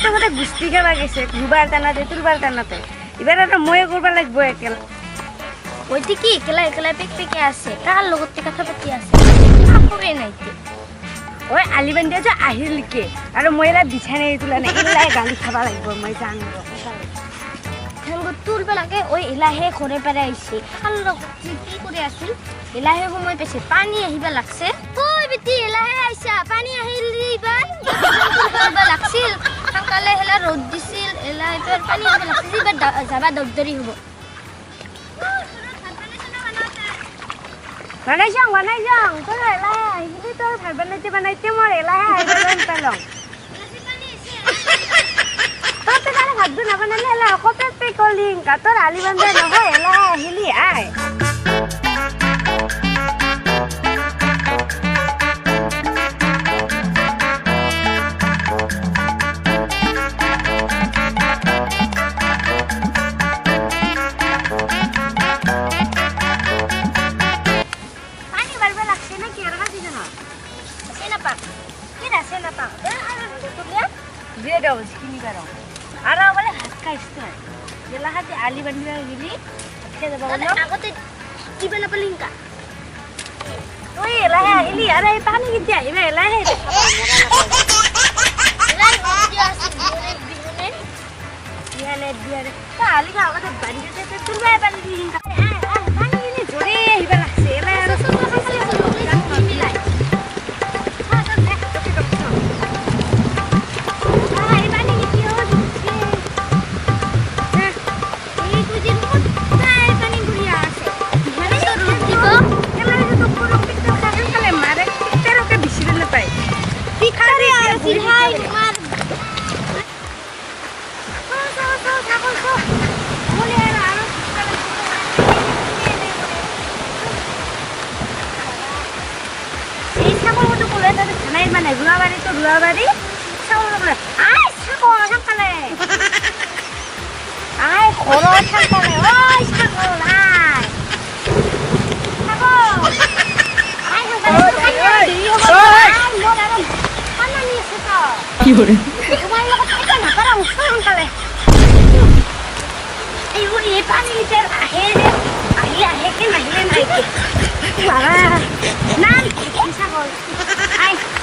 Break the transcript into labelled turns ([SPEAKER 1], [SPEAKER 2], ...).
[SPEAKER 1] প্ৰথমতে গুষ্টি খাব গৈছে দুবাৰ টানাতে তোৰবাৰ টানাতে এবাৰ আৰু ময়ে কৰিব লাগিব একেলা
[SPEAKER 2] ওইটি কি একলা একলা পেক পেকে আছে কার লগতে কথা পাতি আছে আপরে নাইতে
[SPEAKER 1] ওই আলি বান্ধিয়া যে আহিলকে আৰু মই এলা বিছানাই তোলা নাই এলাই গালি খাব লাগিব মই জানো
[SPEAKER 2] থাঙ্গ তুলবে লাগে ওই এলাহে ঘরে পেরে আইছে কার লগতে কি করে আছিল এলাহে সময় পেছে পানি আহিবা লাগছে ওই বেটি এলাহে আইছা পানি আহিল দিবা তুলবা লাগছিল সকালে হেলা রোদ দিছিল এলাহে পের পানি আহিবা লাগছিল এবার যাবা দগদরি হবো
[SPEAKER 1] বনাই যাওঁ তোৰ এলাহে আহিলি তোৰ ভাত বনাইতে মোৰ এলাহে আহিব পেলং তই মানে ভাত নবনালে এলা আকৌ পেক কৰিলি তোৰ আলি বান্ধা নহয় এলাহে আহিলি আয় দিয়ে দাও চিনি পারো আর বলে হাত খাইছ জেলা হাতে আলি বান্ধিবা গেলি খেয়ে যাবা বলো
[SPEAKER 2] আগতে কি বানা পালিংকা
[SPEAKER 1] ওই এলাহে আহিলি আরে পানি কি দিয়া এবে এলাহে বিহানে তা আলি খাও কথা বান্ধিতে তুলবা পানি দিংকা পানি নি জোরে আহিবা লাগছে এলাহে আর সব খাইছে মিলাই মানে রুয়াবাড়ি তো রুয়াবাড়ি ছাগল বলে আয় ছাগল ছাগলে আয় খরো ছাগলে ওই ছাগল আয় ছাগল আয় কি করে তোমার লগত এটা না পারা উঠো ছাগলে এই উনি পানি নিতে আহে কে নাহিলে নাই বাবা না ছাগল আয়